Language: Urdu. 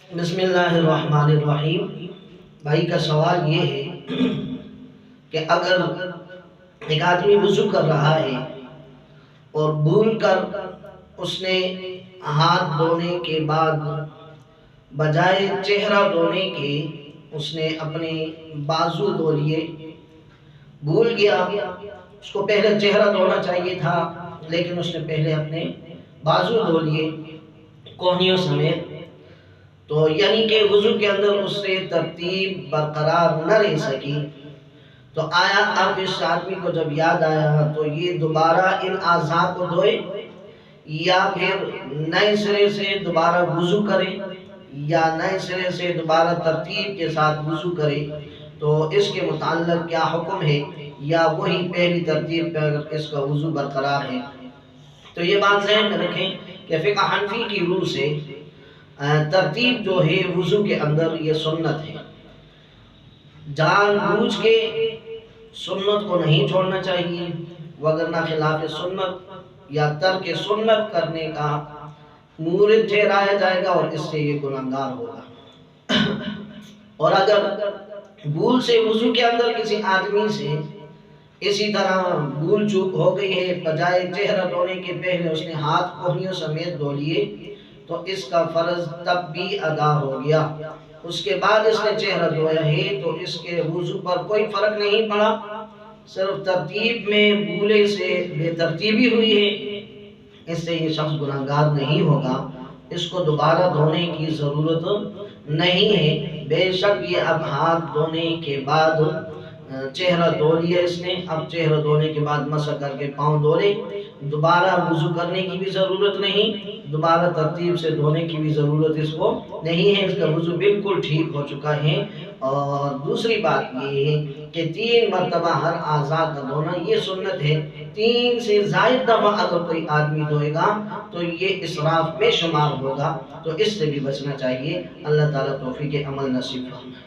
بسم اللہ الرحمن الرحیم۔ بھائی کا سوال یہ ہے کہ اگر ایک آدمی وضو کر رہا ہے اور بھول کر اس نے ہاتھ دھونے کے بعد بجائے چہرہ دھونے کے اس نے اپنے بازو دھو لیے، بھول گیا، اس کو پہلے چہرہ دھونا چاہیے تھا لیکن اس نے پہلے اپنے بازو دھو لیے کوہنیوں سمیت، تو یعنی کہ وضو کے اندر اس سے ترتیب برقرار نہ رہ سکی، تو آیا اب اس آدمی کو جب یاد آیا تو یہ دوبارہ ان اعضاء کو دھوئے یا پھر نئے سرے سے دوبارہ وضو کرے یا نئے سرے سے دوبارہ ترتیب کے ساتھ وضو کرے، تو اس کے متعلق کیا حکم ہے، یا وہی پہلی ترتیب پر اس کا وضو برقرار ہے؟ تو یہ بات ذہن میں رکھیں کہ فقہ حنفی کی روح سے ترتیب جو ہے وضو کے اندر یہ سنت ہے، جان بوجھ کے سنت کو نہیں چھوڑنا چاہیے، وگرنہ خلاف سنت یا ترک سنت کرنے کا مورد ٹھہرایا جائے گا اور اس سے یہ گنہگار ہوگا۔ اور اگر بھول سے وضو کے اندر کسی آدمی سے اسی طرح بھول چوک ہو گئی ہے، بجائے چہرہ دھونے کے پہلے اس نے ہاتھ کوہنیوں سمیت دھو لیے، تو اس کا فرض تب بھی ادا ہو گیا، اس کے بعد اس نے چہرہ دھویا ہے تو اس کے وضو پر کوئی فرق نہیں پڑا، صرف ترتیب میں بھولے سے بے ترتیبی ہوئی ہے، اس سے یہ شخص گناہگار نہیں ہوگا، اس کو دوبارہ دھونے کی ضرورت نہیں ہے۔ بے شک یہ اب ہاتھ دھونے کے بعد چہرہ دھو لیا اس نے، اب چہرہ دھونے کے بعد مسح کر کے پاؤں دھو لے، دوبارہ وضو کرنے کی بھی ضرورت نہیں، دوبارہ ترتیب سے دھونے کی بھی ضرورت اس کو نہیں ہے، اس کا وضو بالکل ٹھیک ہو چکا ہے۔ اور دوسری بات یہ ہے کہ 3 مرتبہ ہر اعضاء کا دھونا یہ سنت ہے، 3 سے زائد دفعہ اگر کوئی آدمی دھوئے گا تو یہ اسراف میں شمار ہوگا، تو اس سے بھی بچنا چاہیے۔ اللہ تعالیٰ توفیق عمل نصیب فرمائے۔